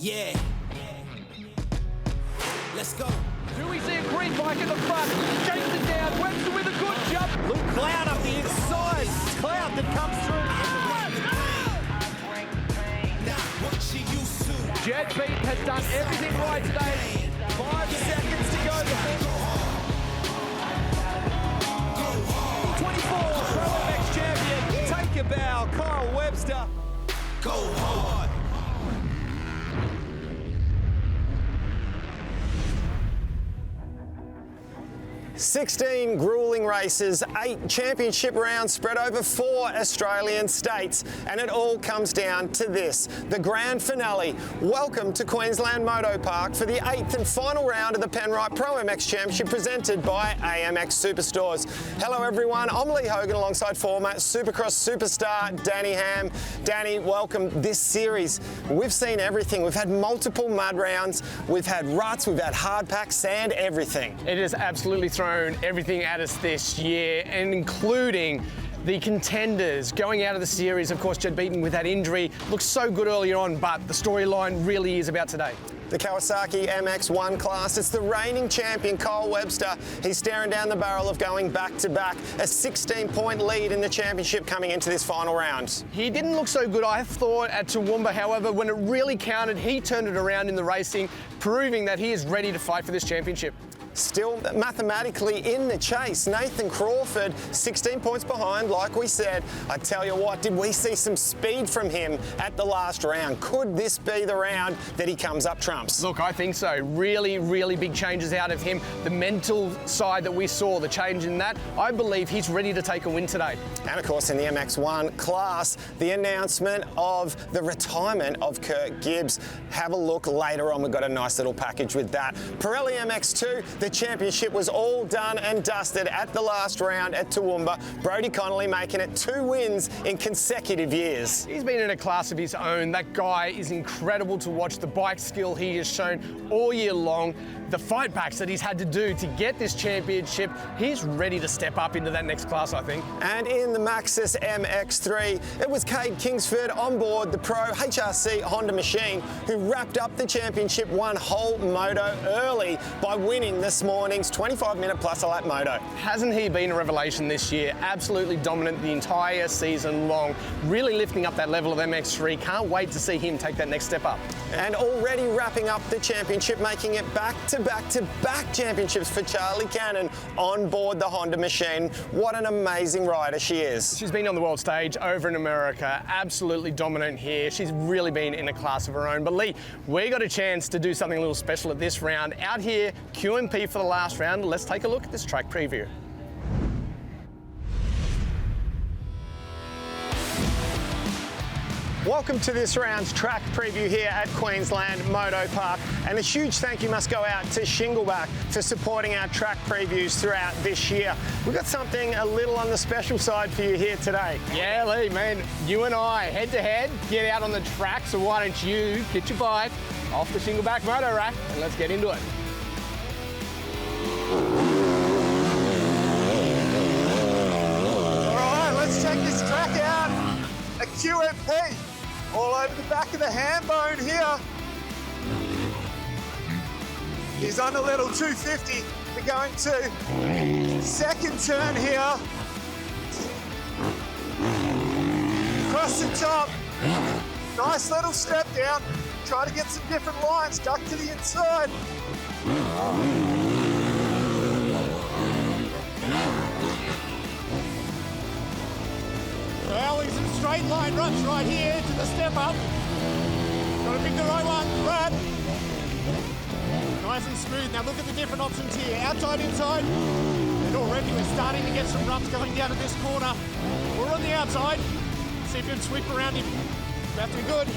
Yeah. Let's go. Do we see a green bike in the front? Shakes it down. Webster with a good jump. Look, Cloud up the inside. Cloud that comes through. Jet Beat has done everything right today. 5 seconds to go. 24, ProMX champion. Take a bow, Kyle Webster. Go hard. 16 grueling races, 8 championship rounds spread over 4 Australian states, and it all comes down to this, the grand finale. Welcome to Queensland Moto Park for the 8th and final round of the Penrite ProMX Championship presented by AMX Superstores. Hello everyone, I'm Lee Hogan alongside former Supercross superstar Danny Ham. Danny, welcome. This series, we've seen everything. We've had multiple mud rounds, we've had ruts, we've had hard pack, sand, everything. It has absolutely thrown everything at us this year, and including the contenders going out of the series. Of course, Jet Beaten with that injury looked so good earlier on, but the storyline really is about today. The Kawasaki MX1 class, it's the reigning champion Kyle Webster. He's staring down the barrel of going back-to-back, a 16-point lead in the championship coming into this final round. He didn't look so good, I thought, at Toowoomba. However, when it really counted, he turned it around in the racing, proving that he is ready to fight for this championship. Still mathematically in the chase, Nathan Crawford, 16 points behind, like we said. I tell you what, did we see some speed from him at the last round? Could this be the round that he comes up trumps? Look, I think so. Really, really big changes out of him. The mental side that we saw, the change in that, I believe he's ready to take a win today. And of course, in the MX1 class, the announcement of the retirement of Kirk Gibbs. Have a look later on. We've got a nice little package with that. Pirelli MX2, the championship was all done and dusted at the last round at Toowoomba. Brodie Connolly making it 2 wins in consecutive years. He's been in a class of his own. That guy is incredible to watch. The bike skill he has shown all year long, the fight backs that he's had to do to get this championship, he's ready to step up into that next class, I think. And in the Maxxis MX3, it was Cade Kingsford on board the Pro HRC Honda machine who wrapped up the championship one whole moto early by winning this morning's 25-minute plus a lap moto. Hasn't he been a revelation this year? Absolutely dominant the entire season long, really lifting up that level of MX3. Can't wait to see him take that next step up. And already wrapping up the championship, making it back-to-back championships for Charlie Cannon on board the Honda machine. What an amazing rider she is. She's been on the world stage over in America, absolutely dominant here. She's really been in a class of her own. But Lee, we got a chance to do something a little special at this round. Out here, QMP for the last round. Let's take a look at this track preview. Welcome to this round's track preview here at Queensland Moto Park, and a huge thank you must go out to Shingleback for supporting our track previews throughout this year. We've got something a little on the special side for you here today. Yeah, Lee, man, you and I head to head, get out on the track, so why don't you get your bike off the Shingleback moto rack and let's get into it. All right, let's check this track out. A QMP all over the back of the ham bone here. He's on a little 250. We're going to second turn here. Across the top. Nice little step down. Try to get some different lines. Duck to the inside. Well, he's in straight line runs right here to the step up. Got to pick the right one, right. Nice and smooth. Now look at the different options here. Outside, inside. And already we're starting to get some ruts going down to this corner. We're on the outside. See if you can sweep around him. About to be good.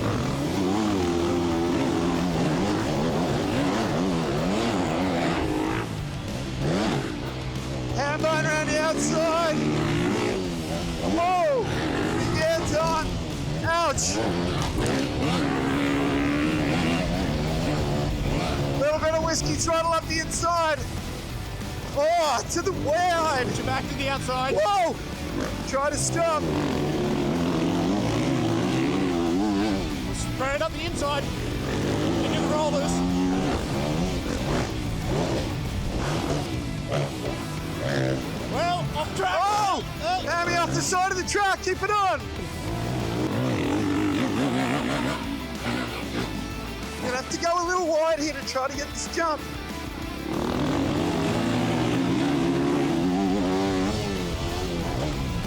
Ham bone around the outside. Whoa! Yeah, done. Ouch! Little bit of whiskey throttle up the inside. Oh, to the wide. Push it back to the outside. Whoa! Try to stop. Spray it up the inside. track, keep it on. You're gonna have to go a little wide here to try to get this jump.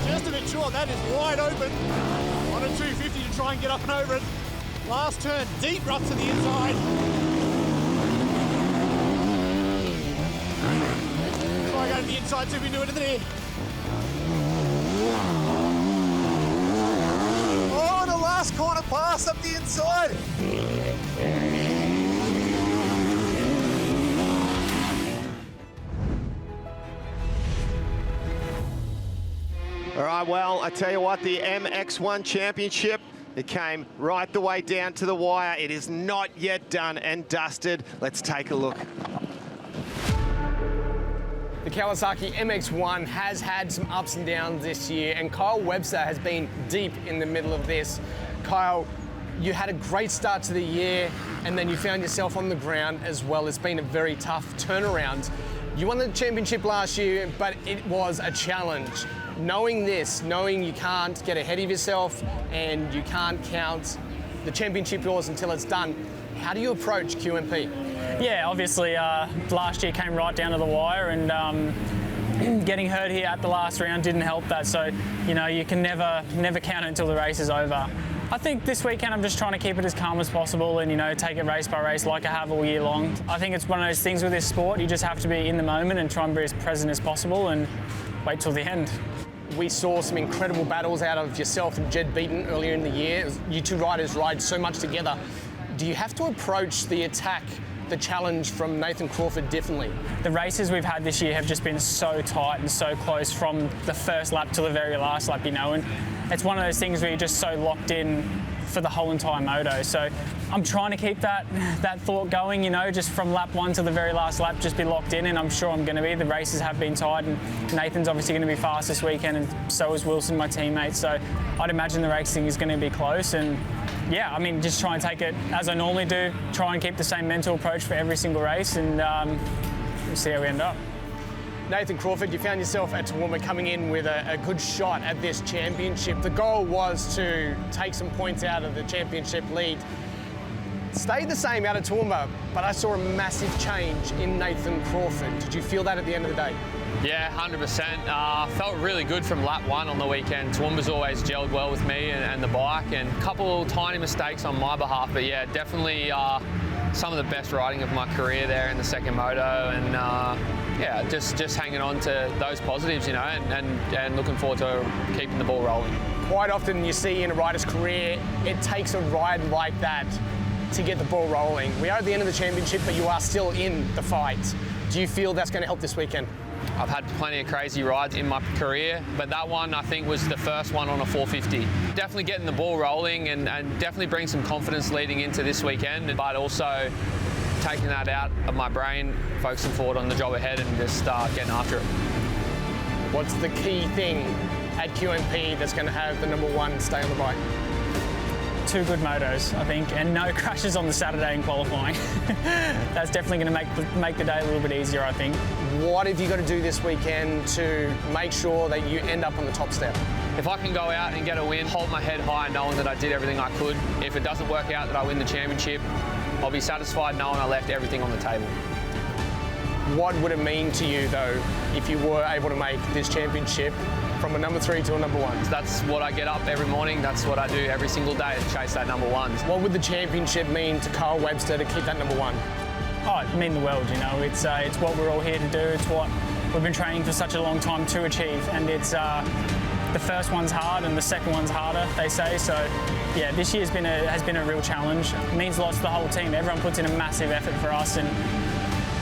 Just to make sure that is wide open on a 250 to try and get up and over it. Last turn, deep rough to the inside. Try going to the inside, see if we can do it in there. Oh, the last corner pass up the inside. All right, well, I tell you what, the MX1 Championship, it came right the way down to the wire. It is not yet done and dusted. Let's take a look. The Kawasaki MX1 has had some ups and downs this year, and Kyle Webster has been deep in the middle of this. Kyle, you had a great start to the year, and then you found yourself on the ground as well. It's been a very tough turnaround. You won the championship last year, but it was a challenge. Knowing this, knowing you can't get ahead of yourself and you can't count the championship yours until it's done, how do you approach QMP? Yeah, obviously last year came right down to the wire, and getting hurt here at the last round didn't help that. So, you know, you can never count it until the race is over. I think this weekend I'm just trying to keep it as calm as possible and, you know, take it race by race like I have all year long. I think it's one of those things with this sport, you just have to be in the moment and try and be as present as possible and wait till the end. We saw some incredible battles out of yourself and Jed Beaton earlier in the year. You two riders ride so much together. Do you have to approach the attack, the challenge from Nathan Crawford differently? The races we've had this year have just been so tight and so close from the first lap to the very last lap, you know, and it's one of those things where you're just so locked in for the whole entire moto. So I'm trying to keep that thought going, you know, just from lap 1 to the very last lap, just be locked in, and I'm sure I'm going to be. The races have been tight, and Nathan's obviously going to be fast this weekend, and so is Wilson, my teammate. So I'd imagine the racing is going to be close, and yeah, I mean, just try and take it as I normally do, try and keep the same mental approach for every single race, and we'll see how we end up. Nathan Crawford, you found yourself at Toowoomba coming in with a good shot at this championship. The goal was to take some points out of the championship lead. Stayed the same out of Toowoomba, but I saw a massive change in Nathan Crawford. Did you feel that at the end of the day? Yeah, 100%. Felt really good from lap 1 on the weekend. Toowoomba's always gelled well with me and the bike, and a couple tiny mistakes on my behalf, but yeah, definitely some of the best riding of my career there in the second moto, and yeah, just hanging on to those positives, you know, and looking forward to keeping the ball rolling. Quite often you see in a rider's career, it takes a ride like that to get the ball rolling. We are at the end of the championship, but you are still in the fight. Do you feel that's going to help this weekend? I've had plenty of crazy rides in my career, but that one I think was the first one on a 450. Definitely getting the ball rolling and definitely bring some confidence leading into this weekend, but also taking that out of my brain, focusing forward on the job ahead and just getting after it. What's the key thing at QMP that's going to have the #1 stay on the bike? 2 good motos, I think, and no crashes on the Saturday in qualifying. That's definitely going to make the day a little bit easier, I think. What have you got to do this weekend to make sure that you end up on the top step? If I can go out and get a win, hold my head high knowing that I did everything I could. If it doesn't work out that I win the championship, I'll be satisfied knowing I left everything on the table. What would it mean to you, though, if you were able to make this championship from a #3 to a #1? That's what I get up every morning. That's what I do every single day, to chase that #1. What would the championship mean to Kyle Webster to keep that #1? Oh, it means the world, you know. It's what we're all here to do. It's what we've been training for such a long time to achieve, and it's the first one's hard and the second one's harder, they say. So yeah, this year has been a real challenge. It means lots to the whole team. Everyone puts in a massive effort for us, and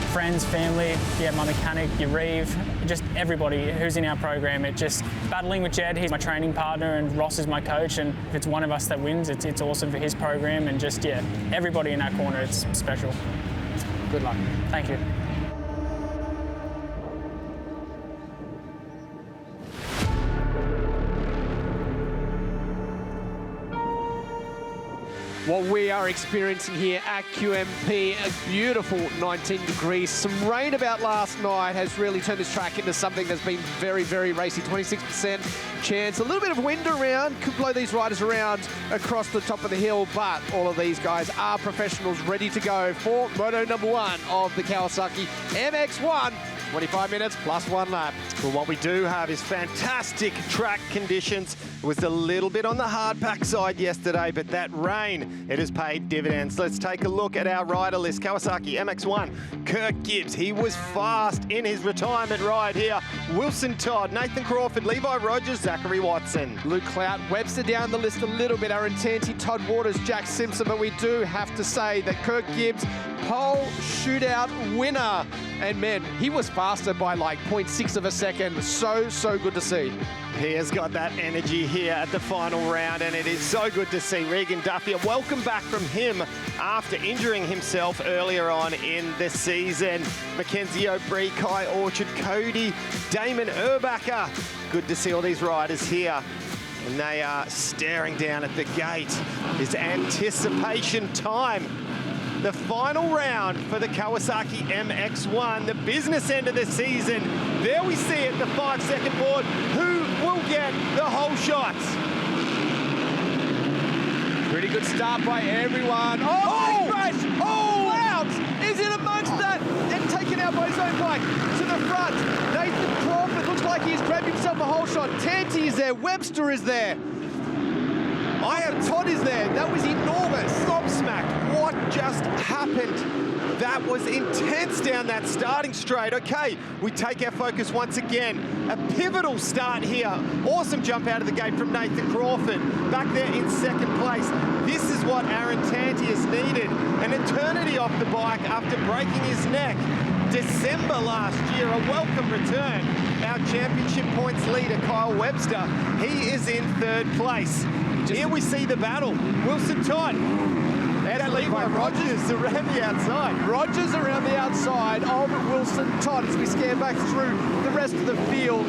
friends, family, yeah, my mechanic, your Reeve, just everybody who's in our program. It just battling with Jed, he's my training partner, and Ross is my coach, and if it's one of us that wins, it's awesome for his program, and just, yeah, everybody in our corner, it's special. Good luck. Thank you. What we are experiencing here at QMP, a beautiful 19 degrees. Some rain about last night has really turned this track into something that's been very, very racy. 26% chance. A little bit of wind around, could blow these riders around across the top of the hill, but all of these guys are professionals ready to go for Moto #1 of the Kawasaki MX1. 25 minutes plus 1 lap. Well, what we do have is fantastic track conditions. It was a little bit on the hard pack side yesterday, but that rain, it has paid dividends. Let's take a look at our rider list. Kawasaki MX1, Kirk Gibbs, he was fast in his retirement ride here. Wilson Todd, Nathan Crawford, Levi Rogers, Zachary Watson. Luke Clout, Webster down the list a little bit. Aaron Tanti, Todd Waters, Jack Simpson, but we do have to say that Kirk Gibbs, pole shootout winner. And man, he was faster by like 0.6 of a second. So good to see. He has got that energy here at the final round, and it is so good to see Regan Duffy. Welcome back from him after injuring himself earlier on in the season. Mackenzie O'Brien, Kai Orchard, Cody, Damon Urbacher. Good to see all these riders here. And they are staring down at the gate. It's anticipation time. The final round for the Kawasaki MX1, the business end of the season. There we see it, the 5-second board. Who will get the whole shots? Pretty good start by everyone. Oh, crash! Oh, Clout is in amongst that and taken out by his own bike to the front. Nathan Crawford looks like he's grabbed himself a whole shot. Tanti is there, Webster is there. Todd is there. That was enormous. Gobsmacked. What just happened? That was intense down that starting straight. Okay, we take our focus once again. A pivotal start here. Awesome jump out of the gate from Nathan Crawford. Back there in second place. This is what Aaron Tanti has needed. An eternity off the bike after breaking his neck. December last year, a welcome return. Our championship points leader, Kyle Webster, he is in third place. Here we see the battle. Wilson Todd. And Levi Rogers around the outside. Rogers around the outside of Wilson Todd as we scan back through the rest of the field.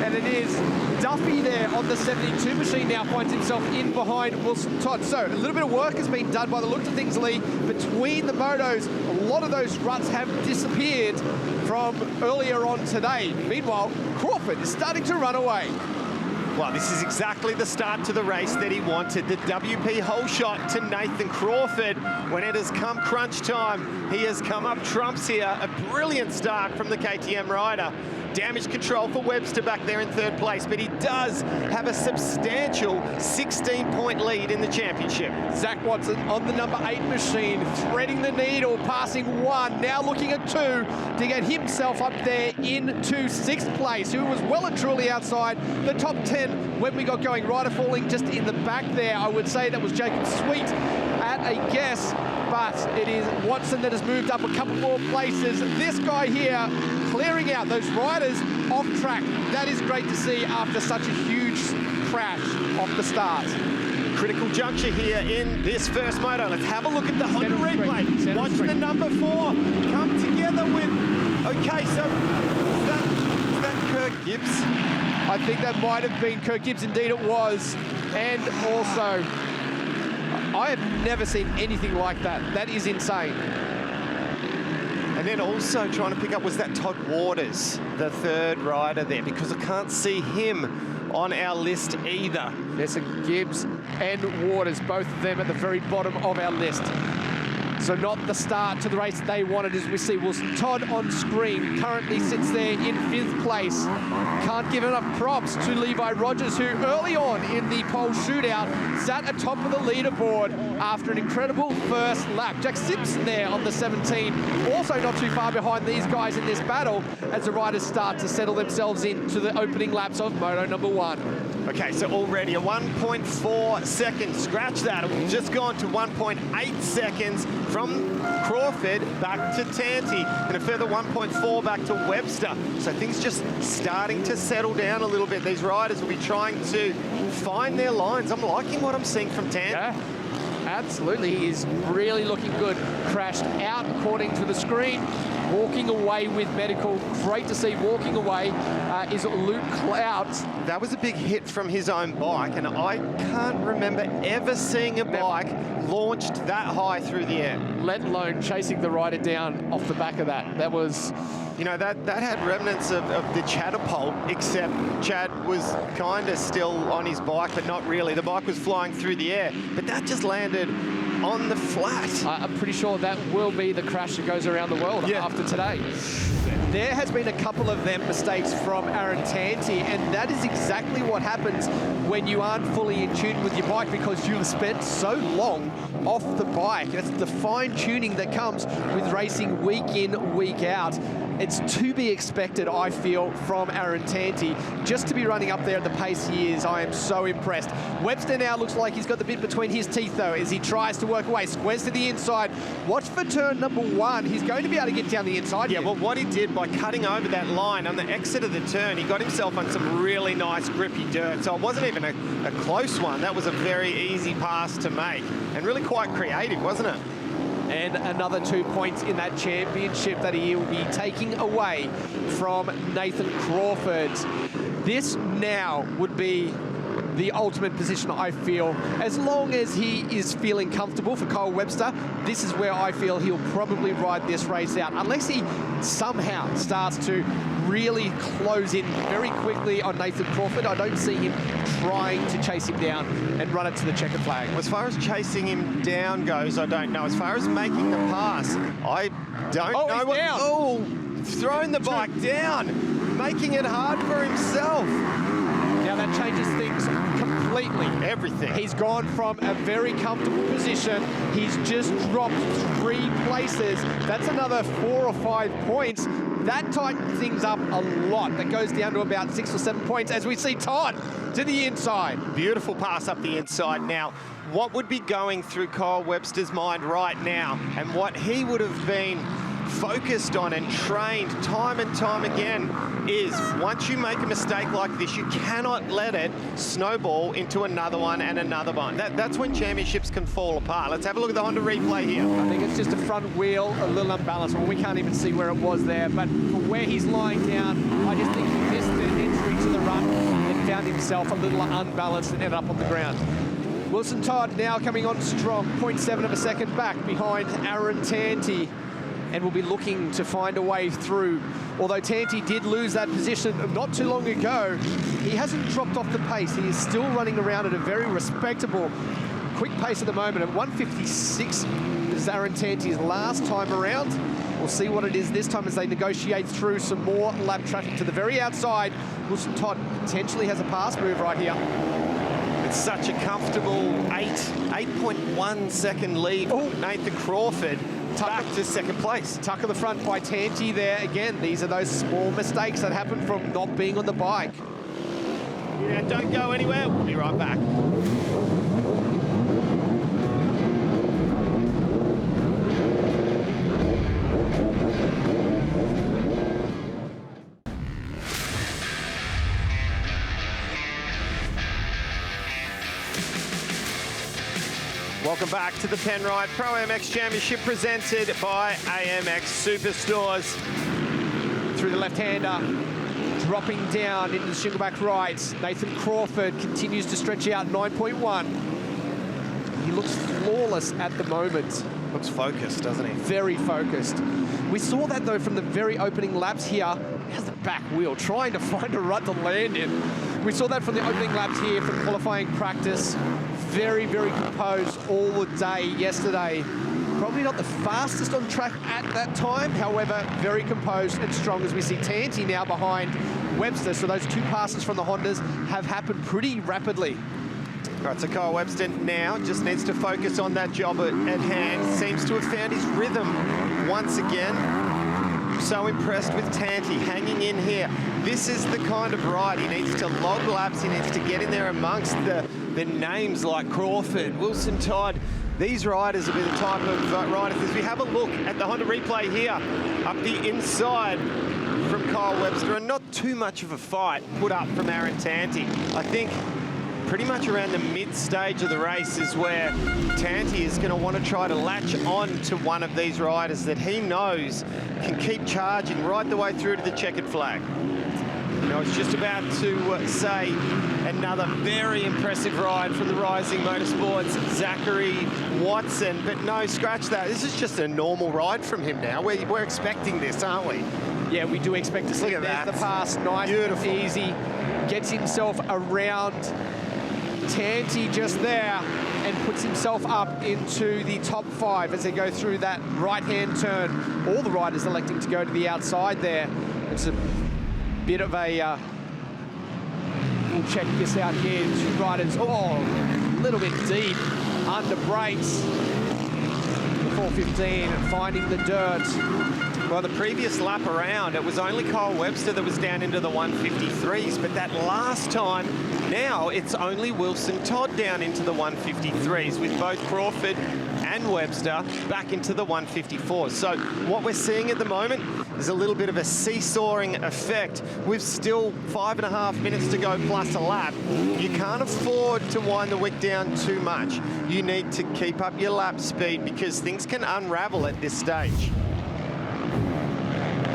And it is Duffy there on the 72 machine now finds himself in behind Wilson Todd. So a little bit of work has been done by the looks of things, Lee, between the motos. A lot of those ruts have disappeared from earlier on today. Meanwhile, Crawford is starting to run away. Well, this is exactly the start to the race that he wanted. The WP whole shot to Nathan Crawford. When it has come crunch time, he has come up trumps here. A brilliant start from the KTM rider. Damage control for Webster back there in third place, but he does have a substantial 16-point lead in the championship. Zach Watson on the number 8 machine, threading the needle, passing 1, now looking at 2 to get himself up there into 6th place, who was well and truly outside the top 10 when we got going. Rider falling just in the back there. I would say that was Jacob Sweet at a guess, but it is Watson that has moved up a couple more places. This guy here clearing out those riders off track. That is great to see after such a huge crash off the start. Critical juncture here in this first moto. Let's have a look at the Honda replay. Watch the number 4 come together with... Okay, so is that Kirk Gibbs? I think that might have been Kirk Gibbs. Indeed it was. And also, I have never seen anything like that. That is insane. And then also trying to pick up, was that Todd Waters, the third rider there? Because I can't see him on our list either. There's a Gibbs and Waters, both of them at the very bottom of our list. So not the start to the race they wanted, as we see Wilson Todd on screen currently sits there in 5th place. Can't give enough props to Levi Rogers, who early on in the pole shootout sat atop of the leaderboard after an incredible first lap. Jack Simpson there on the 17, also not too far behind these guys in this battle as the riders start to settle themselves into the opening laps of Moto #1. Okay, so already a 1.4 seconds. Scratch that. We've just gone to 1.8 seconds from Crawford back to Tanti, and a further 1.4 back to Webster. So things just starting to settle down a little bit. These riders will be trying to find their lines. I'm liking what I'm seeing from Tanti. Yeah, absolutely. He's really looking good. Crashed out according to the screen. Walking away with medical. Great to see. Walking away is Luke Clout. That was a big hit from his own bike, and I can't remember ever seeing a bike launched that high through the air. Let alone chasing the rider down off the back of that. That was You know, that had remnants of the catapult, except Chad was kind of still on his bike, but not really. The bike was flying through the air, but that just landed on the flat. I'm pretty sure that will be the crash that goes around the world after today. There has been a couple of them mistakes from Aaron Tanti, and that is exactly what happens when you aren't fully in tune with your bike, because you've spent so long off the bike. It's the fine tuning that comes with racing week in, week out. It's to be expected, I feel, from Aaron Tanti. Just to be running up there at the pace he is, I am so impressed. Webster now looks like he's got the bit between his teeth, though, as he tries to work away. Squares to the inside. Watch for turn number 1. He's going to be able to get down the inside. Yeah, well, what he did by cutting over that line on the exit of the turn, he got himself on some really nice grippy dirt. So it wasn't even a close one. That was a very easy pass to make, and really quite creative, wasn't it? And another 2 points in that championship that he will be taking away from Nathan Crawford. This now would be the ultimate position, I feel. As long as he is feeling comfortable for Kyle Webster, this is where I feel he'll probably ride this race out. Unless he somehow starts to really close in very quickly on Nathan Crawford, I don't see him trying to chase him down and run it to the checkered flag. As far as chasing him down goes, I don't know. As far as making the pass, I don't know. He's down. Oh, throwing the bike down, making it hard for himself. Now that changes things completely. Everything. He's gone from a very comfortable position. He's just dropped 3 places. That's another 4 or 5 points. That tightens things up a lot. That goes down to about 6 or 7 points as we see Todd to the inside. Beautiful pass up the inside. Now, what would be going through Kyle Webster's mind right now, and what he would have been focused on and trained time and time again, is once you make a mistake like this, you cannot let it snowball into another one and another one. That's when championships can fall apart. Let's have a look at the Honda replay here. I think it's just a front wheel, a little unbalanced. Well, we can't even see where it was there, but for where he's lying down, I just think he missed the entry to the run and found himself a little unbalanced and ended up on the ground. Wilson Todd now coming on strong, 0.7 of a second back behind Aaron Tanti, and will be looking to find a way through. Although Tanti did lose that position not too long ago, he hasn't dropped off the pace. He is still running around at a very respectable, quick pace at the moment. At 1:56 is Aaron Tanti's last time around. We'll see what it is this time as they negotiate through some more lap traffic to the very outside. Wilson Todd potentially has a pass move right here. It's such a comfortable 8.1 second lead. Oh. Nathan Crawford back to second place. Tuck of the front by Tanti there. Again, these are those small mistakes that happen from not being on the bike. Yeah, don't go anywhere. We'll be right back. Welcome back to the Penrite ProMX Championship presented by AMX Superstores. Through the left-hander, dropping down into the Shingleback right. Nathan Crawford continues to stretch out 9.1. He looks flawless at the moment. Looks focused, doesn't he? Very focused. We saw that though from the very opening laps here. He has the back wheel trying to find a rut to land in. We saw that from the opening laps here for qualifying practice. Very, very composed all the day yesterday. Probably not the fastest on track at that time, however, very composed and strong as we see Tanti now behind Webster. So those 2 passes from the Hondas have happened pretty rapidly. Right, so Kyle Webster now just needs to focus on that job at hand. Seems to have found his rhythm once again. So impressed with Tanti hanging in here. This is the kind of ride he needs to log laps. He needs to get in there amongst the names like Crawford, Wilson Todd. These riders will be the type of riders. As we have a look at the Honda replay here, up the inside from Kyle Webster, and not too much of a fight put up from Aaron Tanti. I think pretty much around the mid-stage of the race is where Tanti is going to want to try to latch on to one of these riders that he knows can keep charging right the way through to the checkered flag. You know, I was just about to say another very impressive ride from the Rising Motorsports, Zachary Watson, but no, scratch that. This is just a normal ride from him now. We're expecting this, aren't we? Yeah, we do expect to see Look at the that. pass, nice Beautiful. and easy. Gets himself around Tanti just there and puts himself up into the top 5 as they go through that right-hand turn. All the riders electing to go to the outside there. It's a bit of a... we'll check this out here. 2 riders, a little bit deep under brakes. The 415 finding the dirt. Well, the previous lap around, it was only Kyle Webster that was down into the 153s, but that last time, now it's only Wilson Todd down into the 153s, with both Crawford and Webster back into the 154s. So what we're seeing at the moment is a little bit of a seesawing effect. With still 5.5 minutes to go plus a lap. You can't afford to wind the wick down too much. You need to keep up your lap speed because things can unravel at this stage.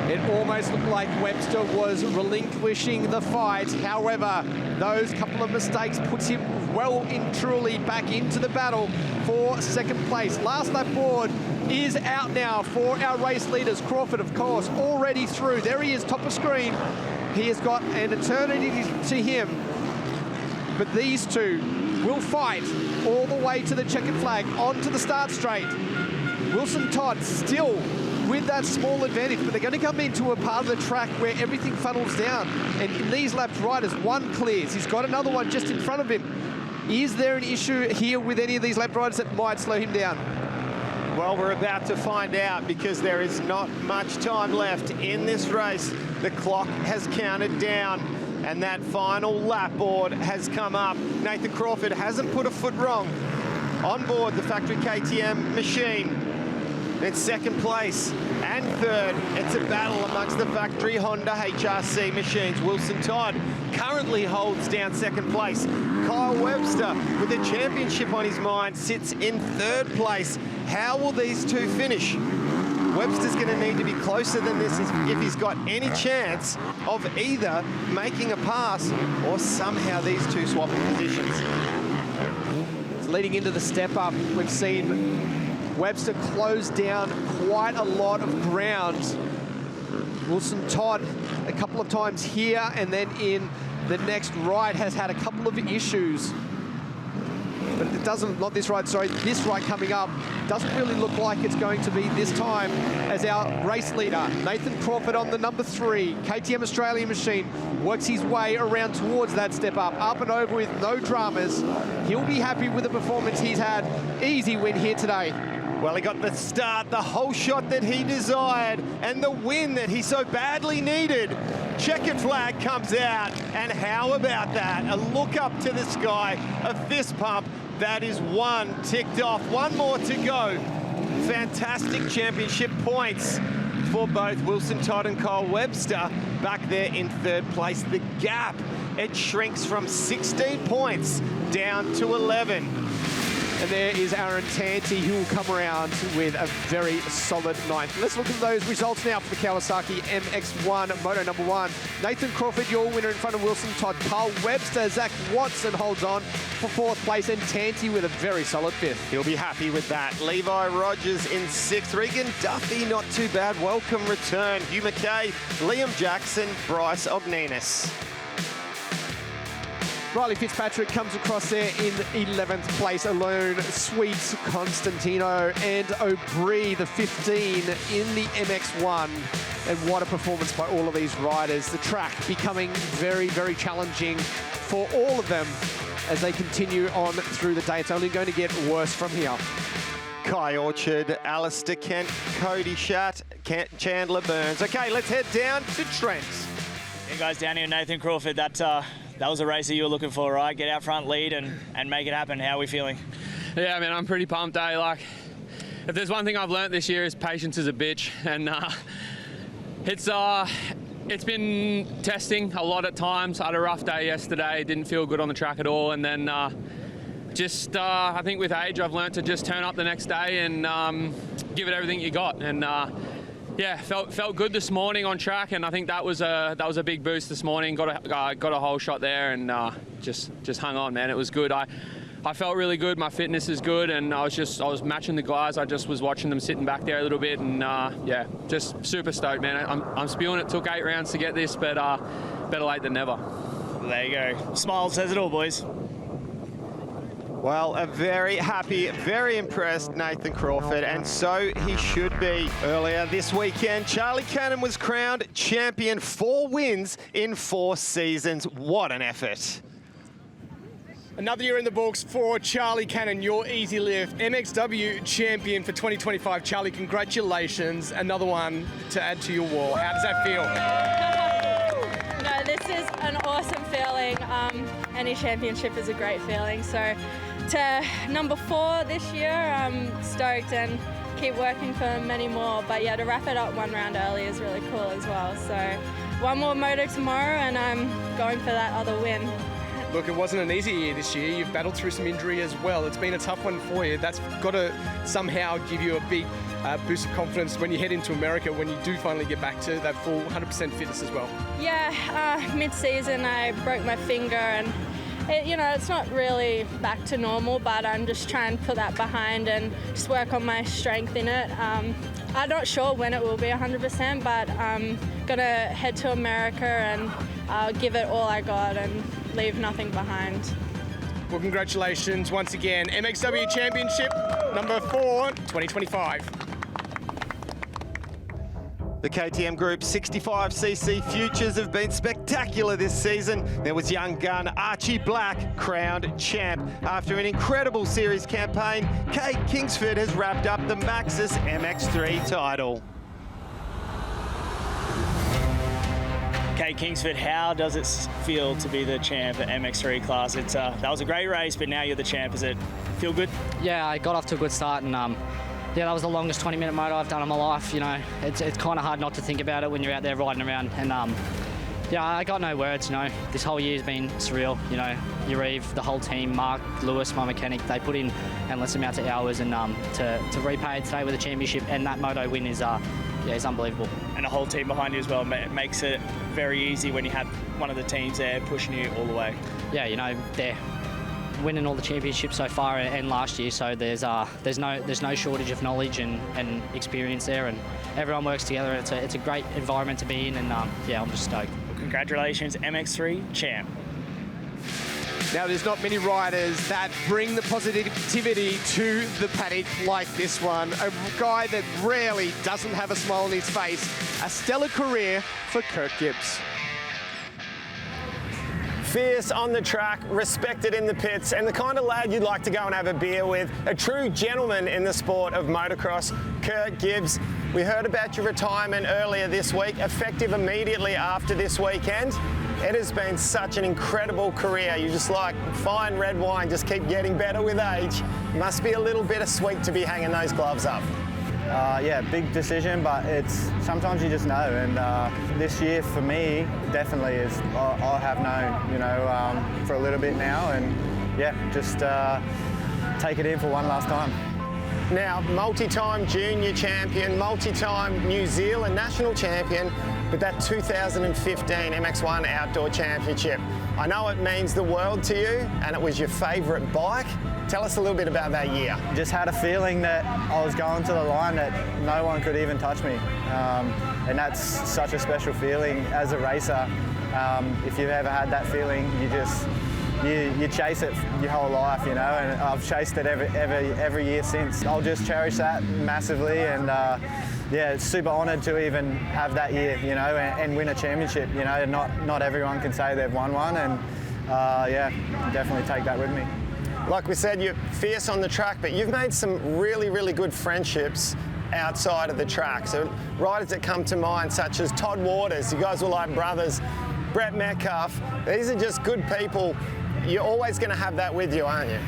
It almost looked like Webster was relinquishing the fight. However, those couple of mistakes puts him well and truly back into the battle for second place. Last lap board is out now for our race leaders. Crawford, of course, already through. There he is, top of screen. He has got an eternity to him. But these two will fight all the way to the checkered flag, onto the start straight. Wilson Todd still with that small advantage, but they're going to come into a part of the track where everything funnels down. And in these laps, riders, one clears. He's got another one just in front of him. Is there an issue here with any of these lap riders that might slow him down? Well, we're about to find out because there is not much time left in this race. The clock has counted down and that final lap board has come up. Nathan Crawford hasn't put a foot wrong on board the factory KTM machine. In second place and third, it's a battle amongst the factory Honda HRC machines. Wilson Todd currently holds down second place. Kyle Webster, with a championship on his mind, sits in third place. How will these two finish? Webster's going to need to be closer than this if he's got any chance of either making a pass or somehow these two swapping positions. Leading into the step up, we've seen Webster closed down quite a lot of ground. Wilson Todd a couple of times here and then in the next ride has had a couple of issues. But it doesn't, not this ride, sorry, this ride coming up doesn't really look like it's going to be this time as our race leader, Nathan Crawford on the number 3, KTM Australian machine, works his way around towards that step up and over with no dramas. He'll be happy with the performance he's had. Easy win here today. Well, he got the start, the whole shot that he desired, and the win that he so badly needed. Checkered flag comes out, and how about that? A look up to the sky, a fist pump. That is one ticked off, one more to go. Fantastic championship points for both Wilson Todd and Kyle Webster back there in third place. The gap, it shrinks from 16 points down to 11. And there is Aaron Tanti, who will come around with a very solid 9th. Let's look at those results now for the Kawasaki MX1 Moto number 1. Nathan Crawford, your winner in front of Wilson Todd. Kyle Webster, Zach Watson holds on for 4th place, and Tanti with a very solid 5th. He'll be happy with that. Levi Rogers in 6th. Regan Duffy, not too bad. Welcome return. Hugh McKay, Liam Jackson, Bryce Ogninas. Riley Fitzpatrick comes across there in 11th place alone. Sweet Constantino and O'Brien, the 15 in the MX1. And what a performance by all of these riders. The track becoming very, very challenging for all of them as they continue on through the day. It's only going to get worse from here. Kai Orchard, Alistair Kent, Cody Schatt, Chandler Burns. Okay, let's head down to Trent. Hey guys, down here, Nathan Crawford. That was a race that you were looking for, right? Get out front, lead, and make it happen. How are we feeling? Yeah, man, I'm pretty pumped, eh? Like, if there's one thing I've learnt this year is patience is a bitch. And it's been testing a lot at times. I had a rough day yesterday, didn't feel good on the track at all. And then I think with age, I've learnt to just turn up the next day and give it everything you got. And yeah, felt good this morning on track, and I think that was a big boost this morning. Got a whole shot there, and just hung on, man. It was good. I felt really good. My fitness is good, and I was matching the guys. I just was watching them sitting back there a little bit, and yeah, just super stoked, man. I'm spewing it. Took 8 rounds to get this, but better late than never. There you go. Smile says it all, boys. Well, a very happy, very impressed Nathan Crawford, and so he should be. Earlier this weekend, Charlie Cannon was crowned champion, 4 wins in 4 seasons. What an effort. Another year in the books for Charlie Cannon, your easy lift MXW champion for 2025. Charlie, congratulations. Another one to add to your wall. How does that feel? No, this is an awesome feeling. Any championship is a great feeling. So to number 4 this year, I'm stoked and keep working for many more. But yeah, to wrap it up 1 round early is really cool as well. So 1 more moto tomorrow and I'm going for that other win. Look, it wasn't an easy year this year. You've battled through some injury as well. It's been a tough one for you. That's got to somehow give you a big boost of confidence when you head into America, when you do finally get back to that full 100% fitness as well. Yeah, mid-season I broke my finger and it's not really back to normal, but I'm just trying to put that behind and just work on my strength in it. I'm not sure when it will be 100%, but I'm gonna head to America and give it all I got and leave nothing behind. Well, congratulations once again. MXW Championship number 4, 2025. The KTM Group 65cc futures have been spectacular this season. There was young gun Archie Black crowned champ. After an incredible series campaign, Kate Kingsford has wrapped up the Maxxis MX3 title. Kate Kingsford, how does it feel to be the champ at MX3 class? That was a great race, but now you're the champ. Does it feel good? Yeah, I got off to a good start, and yeah, that was the longest 20-minute moto I've done in my life. It's kind of hard not to think about it when you're out there riding around. And yeah, I got no words. This whole year's been surreal. Yariv, the whole team, Mark, Lewis, my mechanic, they put in endless amounts of hours, and to repay it today with a championship and that moto win is it's unbelievable. And a whole team behind you as well. It makes it very easy when you have one of the teams there pushing you all the way. Yeah, they're winning all the championships so far and last year, so there's no shortage of knowledge and experience there, and everyone works together. It's a great environment to be in, and yeah, I'm just stoked. Well, congratulations, MX3 champ. Now, there's not many riders that bring the positivity to the paddock like this one. A guy that rarely doesn't have a smile on his face. A stellar career for Kirk Gibbs. Fierce on the track, respected in the pits, and the kind of lad you'd like to go and have a beer with. A true gentleman in the sport of motocross, Kirk Gibbs. We heard about your retirement earlier this week, effective immediately after this weekend. It has been such an incredible career. You just like fine red wine, just keep getting better with age. Must be a little bittersweet to be hanging those gloves up. Yeah, big decision, but it's sometimes you just know. And this year for me, definitely is. I have known, for a little bit now, and yeah, just take it in for one last time. Now, multi-time junior champion, multi-time New Zealand national champion, with that 2015 MX1 Outdoor Championship. I know it means the world to you, and it was your favourite bike. Tell us a little bit about that year. Just had a feeling that I was going to the line that no one could even touch me. And that's such a special feeling as a racer. If you've ever had that feeling, you chase it your whole life, and I've chased it every year since. I'll just cherish that massively, and yeah, super honoured to even have that year, and win a championship. Not everyone can say they've won one, and yeah, definitely take that with me. Like we said, you're fierce on the track, but you've made some really, really good friendships outside of the track. So riders that come to mind, such as Todd Waters, you guys were like brothers, Brett Metcalf, these are just good people. You're always going to have that with you, aren't you?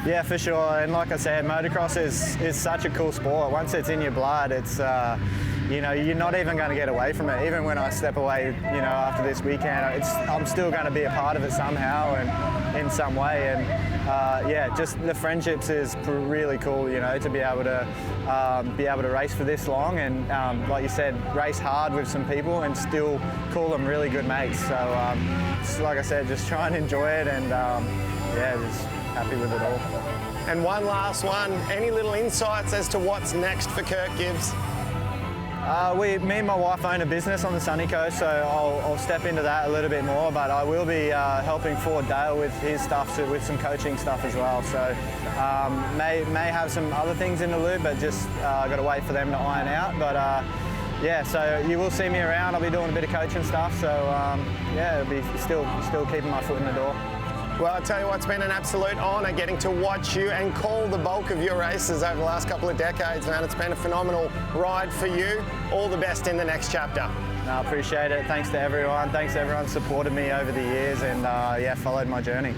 Yeah, for sure. And like I said, motocross is such a cool sport. Once it's in your blood, it's you're not even going to get away from it. Even when I step away, after this weekend, I'm still going to be a part of it somehow and in some way. And yeah, just the friendships is really cool. To be able to race for this long and like you said, race hard with some people and still call them really good mates. So like I said, just try and enjoy it and yeah, just happy with it all. And one last one, any little insights as to what's next for Kirk Gibbs? Me and my wife own a business on the sunny coast, so I'll step into that a little bit more, but I will be helping Ford Dale with his stuff, with some coaching stuff as well. So may have some other things in the loop, but just got to wait for them to iron out. But yeah, so you will see me around. I'll be doing a bit of coaching stuff, so yeah, it'll be still keeping my foot in the door. Well, I'll tell you what, it's been an absolute honour getting to watch you and call the bulk of your races over the last couple of decades, man. It's been a phenomenal ride for you. All the best in the next chapter. No, I appreciate it. Thanks to everyone. Thanks to everyone who supported me over the years and yeah, followed my journey.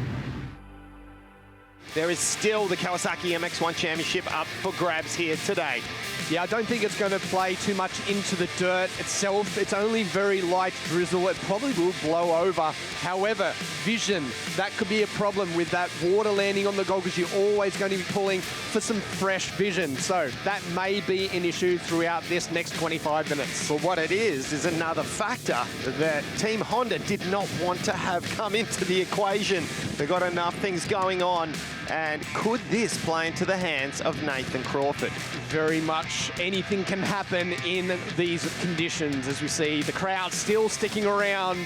There is still the Kawasaki MX1 Championship up for grabs here today. Yeah, I don't think it's going to play too much into the dirt itself. It's only very light drizzle. It probably will blow over. However, vision, that could be a problem with that water landing on the goggles. You're always going to be pulling for some fresh vision. So that may be an issue throughout this next 25 minutes. Well, what it is another factor that Team Honda did not want to have come into the equation. They've got enough things going on. And could this play into the hands of Nathan Crawford? Very much anything can happen in these conditions, as we see the crowd still sticking around.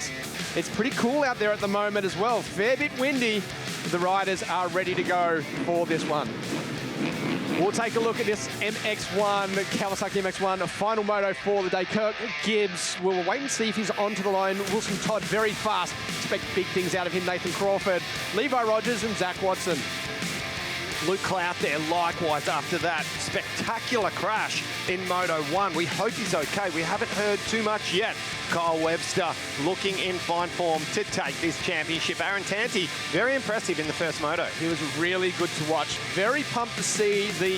It's pretty cool out there at the moment as well. Fair bit windy. The riders are ready to go for this one. We'll take a look at this MX1, Kawasaki MX1, a final moto for the day. Kirk, Gibbs, we'll wait and see if he's onto the line. Wilson Todd very fast. Expect big things out of him. Nathan Crawford, Levi Rogers and Zach Watson. Luke Clout there likewise after that spectacular crash in Moto1. We hope he's okay. We haven't heard too much yet. Kyle Webster looking in fine form to take this championship. Aaron Tanti, very impressive in the first moto. He was really good to watch. Very pumped to see the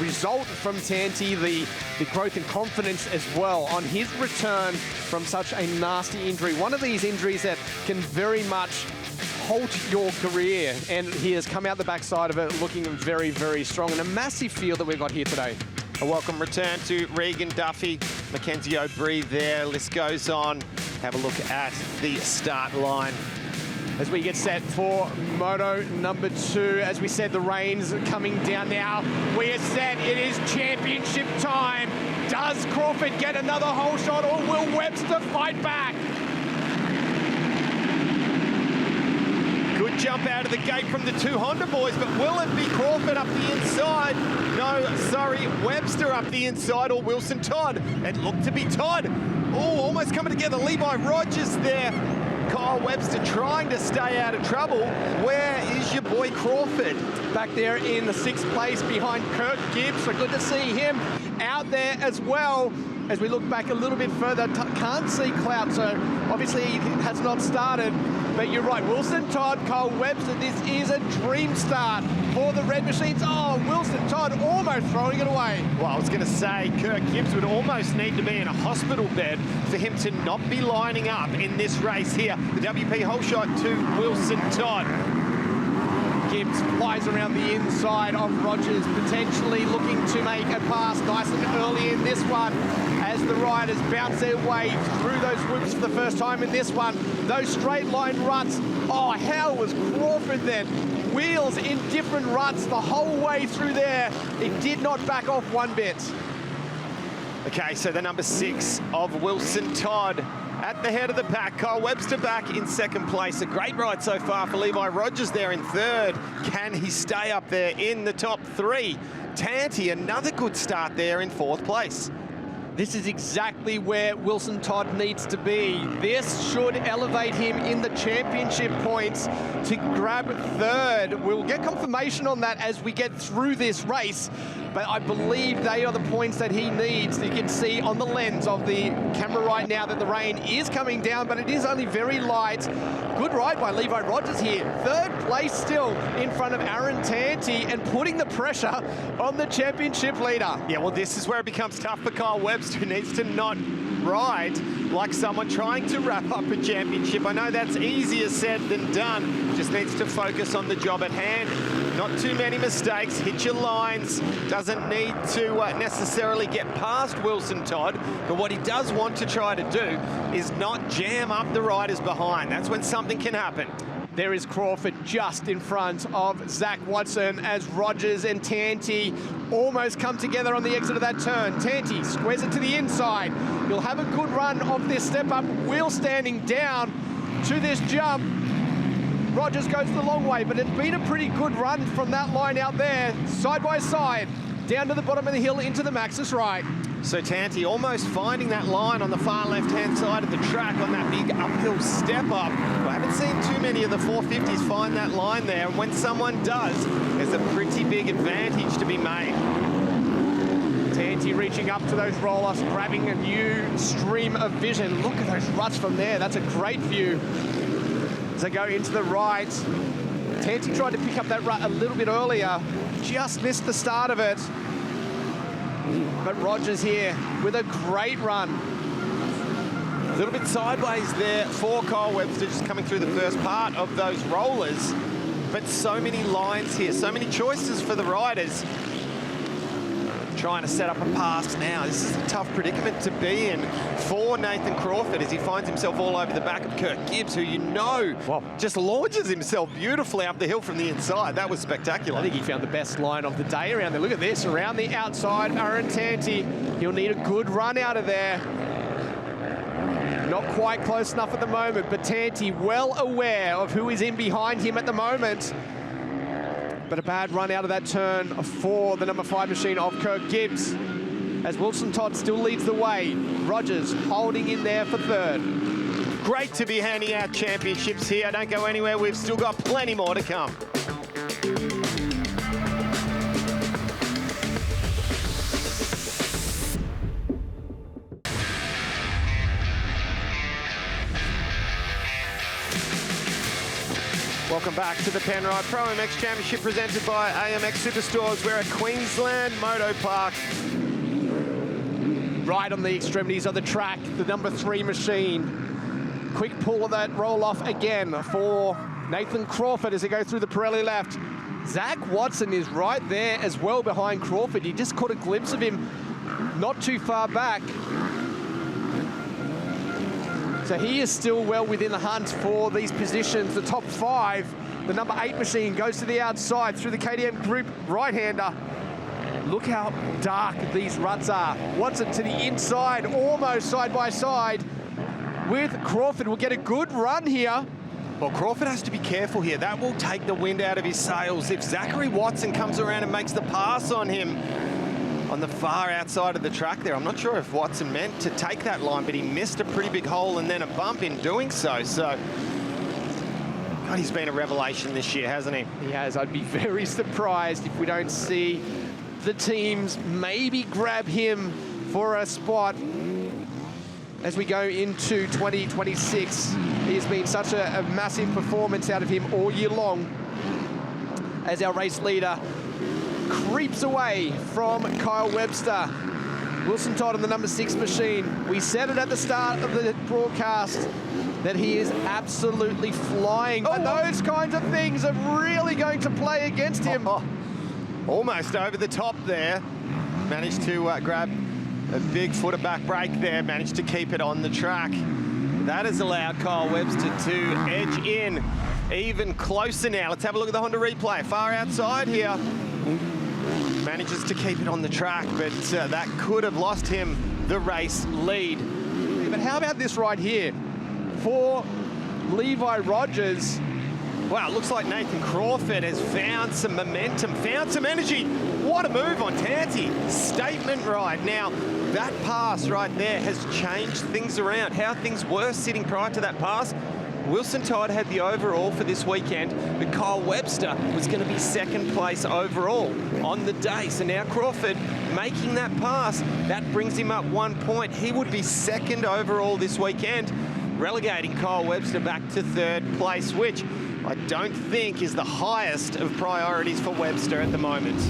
result from Tanti, the growth in confidence as well on his return from such a nasty injury. One of these injuries that can very much halt your career, and he has come out the backside of it looking very, very strong, and a massive field that we've got here today. A welcome return to Regan Duffy, Mackenzie O'Brien there, list goes on. Have a look at the start line. As we get set for Moto number 2, as we said, the rain's coming down now. We are set, it is championship time. Does Crawford get another hole shot, or will Webster fight back? Good jump out of the gate from the two Honda boys, but will it be Crawford up the inside? No, sorry, Webster up the inside, or Wilson Todd. It looked to be Todd. Oh, almost coming together. Levi Rogers there. Kyle Webster trying to stay out of trouble. Where is your boy Crawford? Back there in the 6th place behind Kirk Gibbs. So good to see him out there as well. As we look back a little bit further, can't see Clout, so obviously he has not started. But you're right, Wilson Todd, Kyle Webster, this is a dream start for the Red Machines. Oh, Wilson Todd almost throwing it away. Well, I was going to say, Kirk Gibbs would almost need to be in a hospital bed for him to not be lining up in this race here. The WP hole shot to Wilson Todd. Gibbs flies around the inside of Rogers, potentially looking to make a pass nice and early in this one as the riders bounce their way through those whoops for the first time in this one. Those straight line ruts, oh, how was Crawford then? Wheels in different ruts the whole way through there. It did not back off one bit. Okay, so the number 6 of Wilson Todd at the head of the pack. Kyle Webster back in 2nd place. A great ride so far for Levi Rogers there in 3rd. Can he stay up there in the top 3? Tanti, another good start there in 4th place. This is exactly where Wilson Todd needs to be. This should elevate him in the championship points to grab 3rd. We'll get confirmation on that as we get through this race, but I believe they are the points that he needs. You can see on the lens of the camera right now that the rain is coming down, but it is only very light. Good ride by Levi Rogers here. 3rd place still in front of Aaron Tanti and putting the pressure on the championship leader. Yeah, well, this is where it becomes tough for Kyle Webster, who needs to not ride like someone trying to wrap up a championship. I know that's easier said than done. Just needs to focus on the job at hand. Not too many mistakes. Hit your lines. Doesn't need to necessarily get past Wilson Todd. But what he does want to try to do is not jam up the riders behind. That's when something can happen. There is Crawford just in front of Zach Watson as Rogers and Tanti almost come together on the exit of that turn. Tanti squares it to the inside. He'll have a good run of this step up, wheel standing down to this jump. Rogers goes the long way, but it's been a pretty good run from that line out there, side by side, down to the bottom of the hill into the Maxxis right. So Tanti almost finding that line on the far left-hand side of the track on that big uphill step up. I haven't seen too many of the 450s find that line there, and when someone does, there's a pretty big advantage to be made. Tanti reaching up to those roll-offs, grabbing a new stream of vision. Look at those ruts from there. That's a great view. As they go into the right, Tanti tried to pick up that rut a little bit earlier, just missed the start of it. But Rogers here with a great run. A little bit sideways there for Kyle Webster, just coming through the first part of those rollers. But so many lines here, so many choices for the riders. Trying to set up a pass now. This is a tough predicament to be in for Nathan Crawford as he finds himself all over the back of Kirk Gibbs, who you know just launches himself beautifully up the hill from the inside. That was spectacular. I think he found the best line of the day around there. Look at this, around the outside, Aaron Tanti. He'll need a good run out of there. Not quite close enough at the moment, but Tanti well aware of who is in behind him at the moment. But a bad run out of that turn for the number 5 machine of Kirk Gibbs, as Wilson Todd still leads the way. Rogers holding in there for third. Great to be handing out championships here. Don't go anywhere. We've still got plenty more to come. Welcome back to the Penrite ProMX Championship presented by AMX Superstores. We're at Queensland Moto Park. Right on the extremities of the track, the number 3 machine. Quick pull of that roll-off again for Nathan Crawford as they go through the Pirelli left. Zach Watson is right there as well behind Crawford. You just caught a glimpse of him not too far back. So he is still well within the hunt for these positions. The top 5, the number 8 machine goes to the outside through the KTM Group right-hander. Look how dark these ruts are. Watson to the inside, almost side by side with Crawford. Will get a good run here. Well, Crawford has to be careful here. That will take the wind out of his sails. If Zachary Watson comes around and makes the pass on him on the far outside of the track there, I'm not sure if Watson meant to take that line, but he missed a pretty big hole and then a bump in doing so. So, God, he's been a revelation this year, hasn't he? He has. I'd be very surprised if we don't see the teams maybe grab him for a spot as we go into 2026. He has been such a massive performance out of him all year long as our race leader creeps away from Kyle Webster. Wilson Todd on the number 6 machine. We said it at the start of the broadcast that he is absolutely flying. And those kinds of things are really going to play against him. Almost over the top there. Managed to grab a big footer back brake there. Managed to keep it on the track. That has allowed Kyle Webster to edge in even closer now. Let's have a look at the Honda replay. Far outside here. Manages to keep it on the track, but that could have lost him the race lead. But how about this right here for Levi Rogers? Wow, it looks like Nathan Crawford has found some momentum, found some energy. What a move on Tanti. Statement ride. Now, that pass right there has changed things around. How things were sitting prior to that pass. Wilson Todd had the overall for this weekend, but Kyle Webster was going to be 2nd place overall on the day. So now Crawford making that pass, that brings him up 1 point. He would be 2nd overall this weekend, relegating Kyle Webster back to 3rd place, which I don't think is the highest of priorities for Webster at the moment.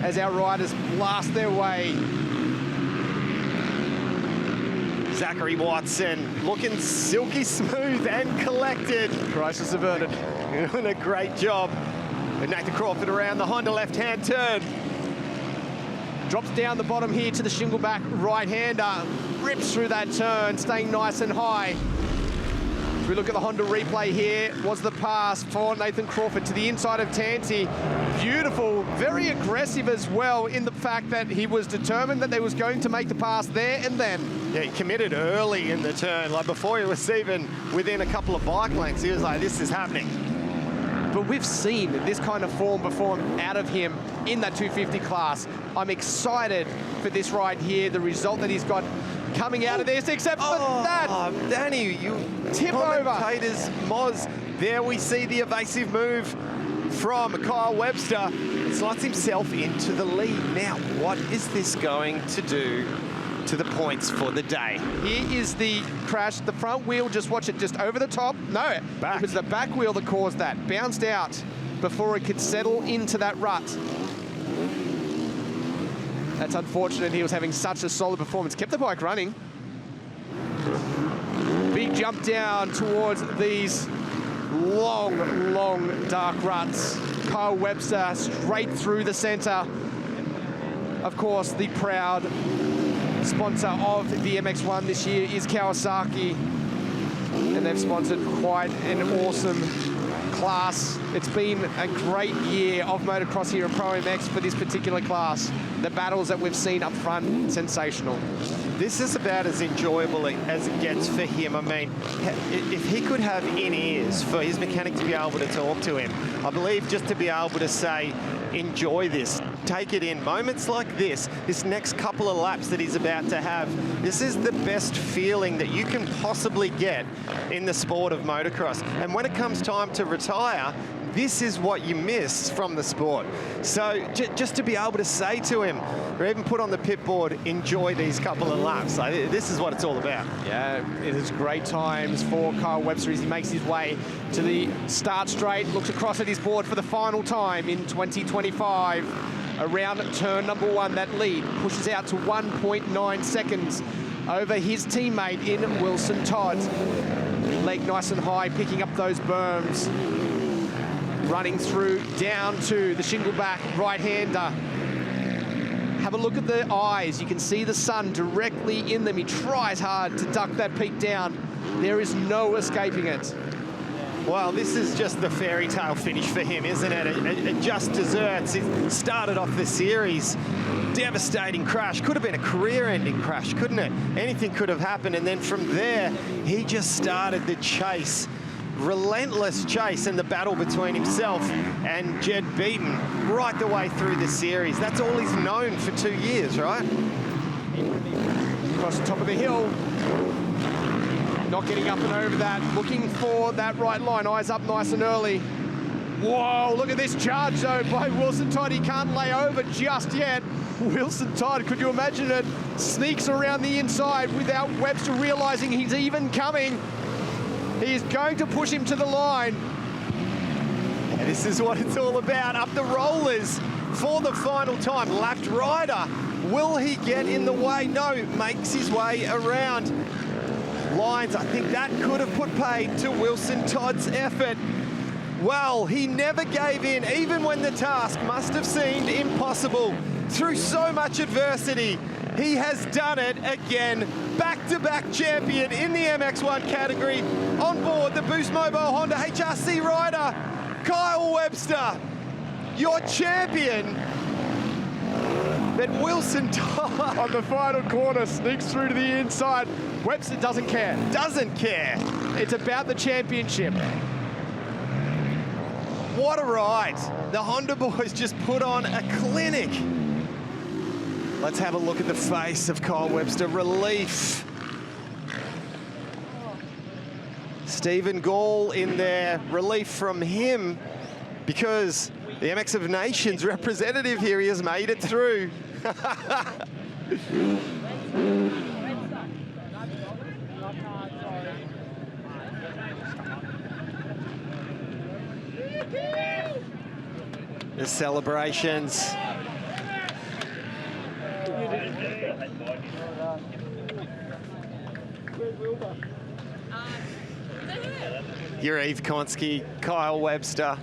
As our riders blast their way. Zachary Watson looking silky smooth and collected. Crisis averted. Doing a great job. And Nathan Crawford around the Honda left-hand turn. Drops down the bottom here to the Shingleback right-hander. Rips through that turn, staying nice and high. As we look at the Honda replay here, was the pass for Nathan Crawford to the inside of Tanti. Beautiful, very aggressive as well in the fact that he was determined that they was going to make the pass there and then. Yeah, he committed early in the turn, like before he was even within a couple of bike lengths. He was like, this is happening. But we've seen this kind of form before out of him in that 250 class. I'm excited for this ride here, the result that he's got coming out of this, except for that. Danny, you tip over. Moz. There we see the evasive move from Kyle Webster. He slots himself into the lead. Now, what is this going to do to the points for the day? Here is the crash. The front wheel, just watch it, just over the top. No, it was the back wheel that caused that. Bounced out before it could settle into that rut. That's unfortunate. He was having such a solid performance. Kept the bike running. Big jump down towards these long, long, dark ruts. Kyle Webster straight through the center. Of course, the proud sponsor of the MX1 this year is Kawasaki, and they've sponsored quite an awesome class. It's been a great year of motocross here in ProMX for this particular class. The battles that we've seen up front, sensational. This is about as enjoyable as it gets for him. I mean, if he could have in-ears for his mechanic to be able to talk to him, I believe just to be able to say, enjoy this, take it in. Moments like this next couple of laps that he's about to have, this is the best feeling that you can possibly get in the sport of motocross. And when it comes time to retire, this is what you miss from the sport. So just to be able to say to him, or even put on the pit board, enjoy these couple of laps. This is what it's all about. Yeah, it is great times for Kyle Webster as he makes his way to the start straight, looks across at his board for the final time in 2025. Around turn number 1, that lead pushes out to 1.9 seconds over his teammate in Wilson Todd. Leg nice and high, picking up those berms. Running through down to the Shingleback right-hander. Have a look at the eyes. You can see the sun directly in them. He tries hard to duck that peak down. There is no escaping it. Well, this is just the fairy tale finish for him, isn't it? It just deserts. It started off the series. Devastating crash. Could have been a career-ending crash, couldn't it? Anything could have happened. And then from there, he just started the chase. Relentless chase in the battle between himself and Jed Beaton right the way through the series. That's all he's known for 2 years, right? Across the top of the hill. Not getting up and over that. Looking for that right line. Eyes up nice and early. Whoa, look at this charge though by Wilson Todd. He can't lay over just yet. Wilson Todd, could you imagine it? Sneaks around the inside without Webster realizing he's even coming. He is going to push him to the line. And this is what it's all about. Up the rollers for the final time. Left rider. Will he get in the way? No, makes his way around. Lines, I think that could have put paid to Wilson Todd's effort. Well, he never gave in, even when the task must have seemed impossible. Through so much adversity, he has done it again. Back-to-back champion in the MX1 category. On board the Boost Mobile Honda HRC rider, Kyle Webster, your champion. But Wilson Todd on the final corner sneaks through to the inside. Webster doesn't care. Doesn't care. It's about the championship. What a ride. The Honda boys just put on a clinic. Let's have a look at the face of Kyle Webster. Relief. Stephen Gall in there. Relief from him because the MX of Nations representative here, he has made it through. The celebrations. Yuri Konski, Kyle Webster.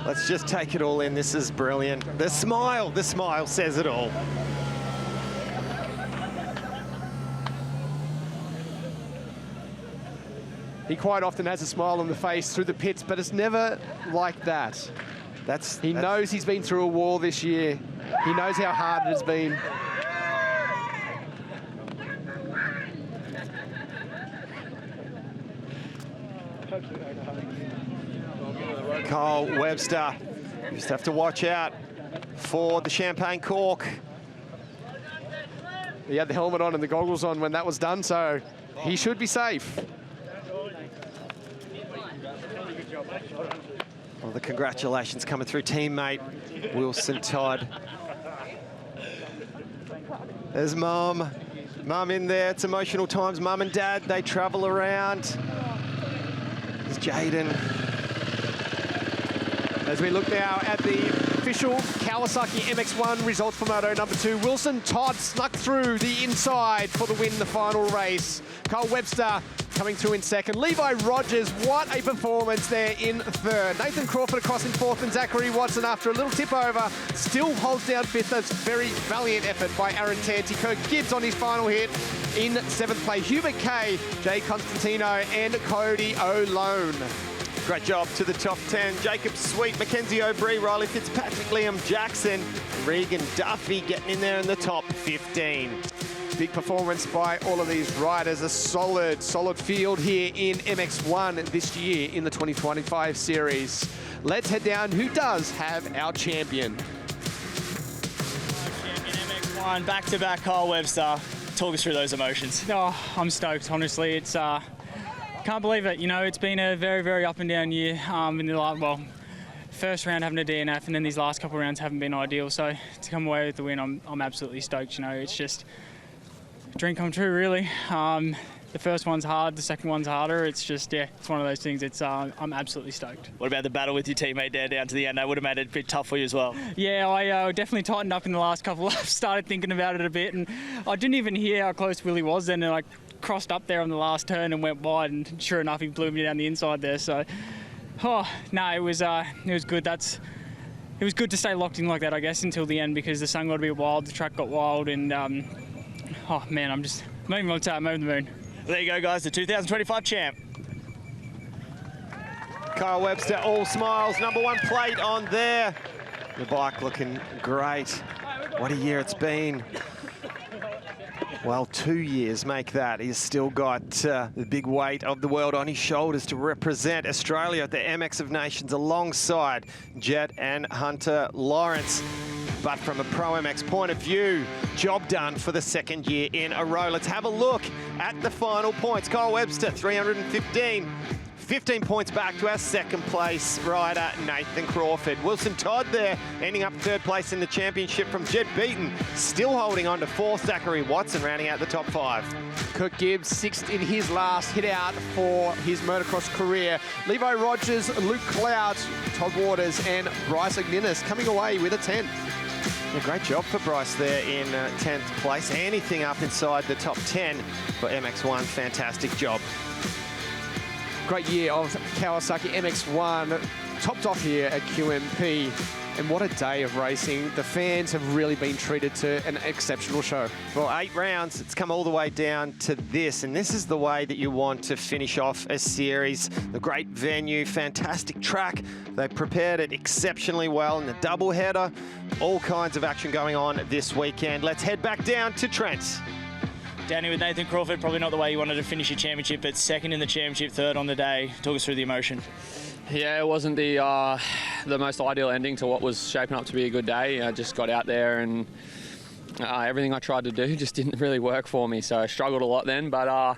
Let's just take it all in. This is brilliant. The smile says it all. He quite often has a smile on the face through the pits, but it's never like that. He knows he's been through a wall this year. He knows how hard it has been. Kyle Webster, you just have to watch out for the champagne cork. He had the helmet on and the goggles on when that was done, so he should be safe. Well, the congratulations coming through teammate Wilson Todd. There's Mum in there. It's emotional times. Mum and Dad, they travel around. There's Jaden. As we look now at the official Kawasaki MX1 results for Moto number 2, Wilson Todd snuck through the inside for the win in the final race. Kyle Webster coming through in second. Levi Rogers, what a performance there in third. Nathan Crawford across in fourth, and Zachary Watson, after a little tip over, still holds down fifth. That's very valiant effort by Aaron Tanti. Kirk Gibbs on his final hit in seventh place. Hubert Kay, Jay Constantino, and Cody O'Lone. Great job to the top 10. Jacob Sweet, Mackenzie O'Brien, Riley Fitzpatrick, Liam Jackson, Regan Duffy getting in there in the top 15. Big performance by all of these riders. A solid field here in MX1 this year in the 2025 series. Let's head down. Who does have our champion? Champion MX1, back-to-back Kyle Webster. Talk us through those emotions. Oh, I'm stoked, honestly. It's can't believe it. You know, it's been a very, very up and down year. In the last, first round having a DNF, and then these last couple of rounds haven't been ideal. So to come away with the win, I'm absolutely stoked. You know, it's just a dream come true, really. The first one's hard, the second one's harder. It's just, yeah, it's one of those things. It's I'm absolutely stoked. What about the battle with your teammate there down to the end? That would have made it a bit tough for you as well. Yeah, I definitely tightened up in the last couple of laps. Started thinking about it a bit, and I didn't even hear how close Willie was then. And I crossed up there on the last turn and went wide, and sure enough, he blew me down the inside there. So, it was good. It was good to stay locked in like that, I guess, until the end, because the sun got a bit wild, the track got wild, and oh man, I'm just moving on top, moving the moon. There you go, guys, the 2025 champ. Kyle Webster, all smiles, number 1 plate on there. The bike looking great. What a year it's been. Well, 2 years make that. He's still got the big weight of the world on his shoulders to represent Australia at the MX of Nations alongside Jet and Hunter Lawrence. But from a ProMX point of view, job done for the second year in a row. Let's have a look at the final points. Kyle Webster, 315. 15 points back to our second place rider, Nathan Crawford. Wilson Todd there, ending up third place in the championship from Jed Beaton, still holding on to fourth. Zachary Watson rounding out the top 5. Kirk Gibbs, sixth in his last hit out for his motocross career. Levi Rogers, Luke Cloud, Todd Waters, and Bryce Igninis coming away with a 10th. Yeah, great job for Bryce there in 10th place. Anything up inside the top 10 for MX1, fantastic job. Great year of Kawasaki MX1, topped off here at QMP. And what a day of racing. The fans have really been treated to an exceptional show. Well, 8 rounds, it's come all the way down to this, and this is the way that you want to finish off a series. The great venue, fantastic track. They prepared it exceptionally well in the doubleheader. All kinds of action going on this weekend. Let's head back down to Trent. Danny, with Nathan Crawford, probably not the way you wanted to finish your championship, but second in the championship, third on the day. Talk us through the emotion. Yeah, it wasn't the most ideal ending to what was shaping up to be a good day. I just got out there and everything I tried to do just didn't really work for me, so I struggled a lot then. But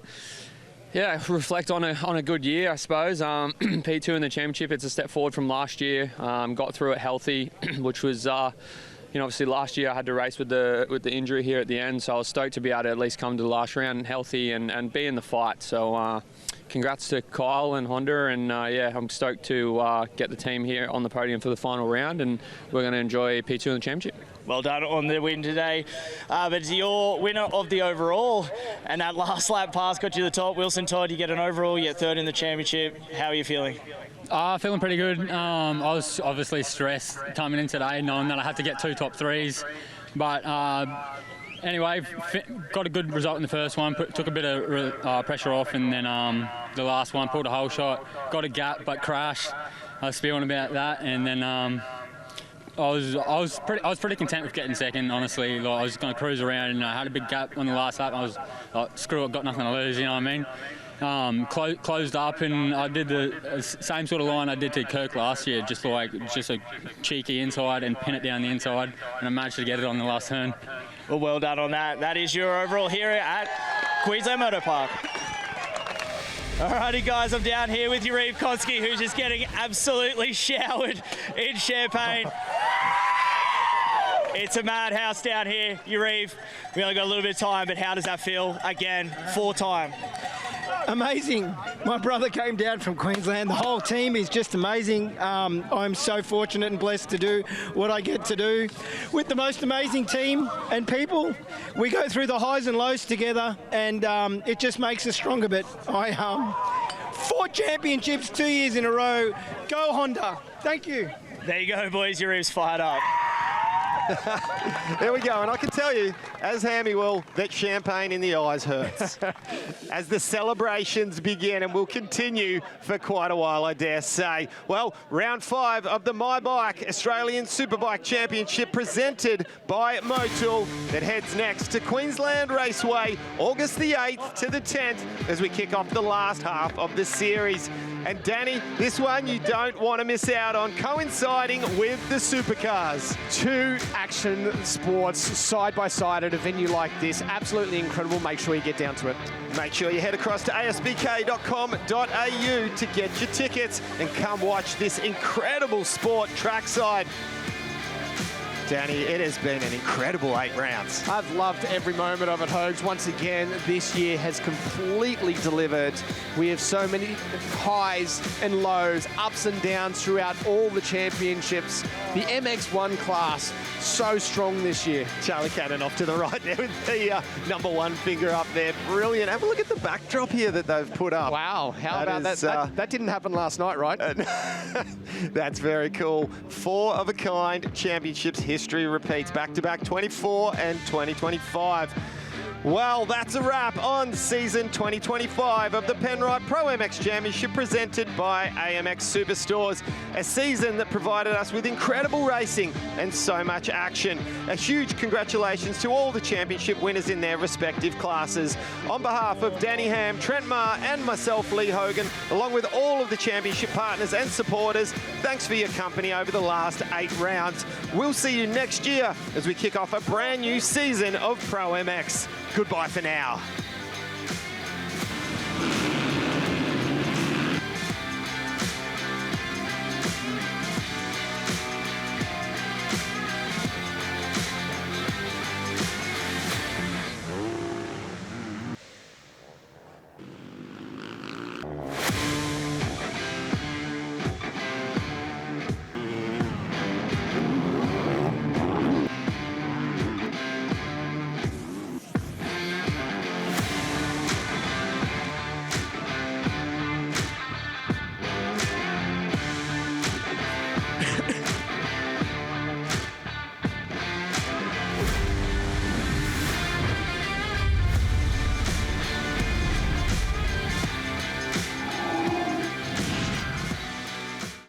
yeah, reflect on a good year, I suppose. P2 in the championship, it's a step forward from last year. Got through it healthy, which was obviously last year I had to race with the injury here at the end, so I was stoked to be able to at least come to the last round healthy and be in the fight. So congrats to Kyle and Honda, and yeah, I'm stoked to get the team here on the podium for the final round, and we're going to enjoy P2 in the championship. Well done on the win today. But your winner of the overall, and that last lap pass got you to the top. Wilson Todd, you get an overall, you get third in the championship. How are you feeling? Feeling pretty good. I was obviously stressed coming in today, knowing that I had to get 2 top 3s. But anyway, got a good result in the first one, took a bit of pressure off, and then the last one, pulled a whole shot, got a gap but crashed. I was feeling about that, and then I was pretty content with getting second, honestly. Like, I was going to cruise around, and I had a big gap on the last lap. I was like, screw it, got nothing to lose, you know what I mean? Closed up, and I did the same sort of line I did to Kirk last year, just a cheeky inside and pin it down the inside, and I managed to get it on the last turn. Well done on that. That is your overall here at Queensland Moto Park. Alrighty guys, I'm down here with Yariv Koski, who's just getting absolutely showered in champagne. It's a madhouse down here, Yariv. We only got a little bit of time, but how does that feel? Again, 4-time. Amazing. My brother came down from Queensland. The whole team is just amazing. I'm so fortunate and blessed to do what I get to do with the most amazing team and people. We go through the highs and lows together, and it just makes us stronger. But 4 championships, 2 years in a row. Go Honda. Thank you. There you go, boys. Yariv's fired up. There we go, and I can tell you, as Hammy will, that champagne in the eyes hurts. As the celebrations begin, and will continue for quite a while, I dare say. Well, round 5 of the My Bike Australian Superbike Championship presented by Moto2 that heads next to Queensland Raceway, August the 8th to the 10th, as we kick off the last half of the series. And Danny, this one you don't want to miss out on, coinciding with the supercars. 2 action sports side by side at a venue like this. Absolutely incredible. Make sure you get down to it. Make sure you head across to asbk.com.au to get your tickets and come watch this incredible sport trackside. Danny, it has been an incredible 8 rounds. I've loved every moment of it, Hogs. Once again, this year has completely delivered. We have so many highs and lows, ups and downs throughout all the championships. The MX1 class, so strong this year. Charlie Cannon off to the right there with the number 1 finger up there. Brilliant. Have a look at the backdrop here that they've put up. Wow, how about that? That didn't happen last night, right? That's very cool. 4 of a kind championships history repeats, back-to-back 24 and 2025. Well, that's a wrap on season 2025 of the Penrite ProMX Championship presented by AMX Superstores, a season that provided us with incredible racing and so much action. A huge congratulations to all the championship winners in their respective classes. On behalf of Danny Ham, Trent Marr and myself, Lee Hogan, along with all of the championship partners and supporters, thanks for your company over the last 8 rounds. We'll see you next year as we kick off a brand new season of ProMX. Goodbye for now.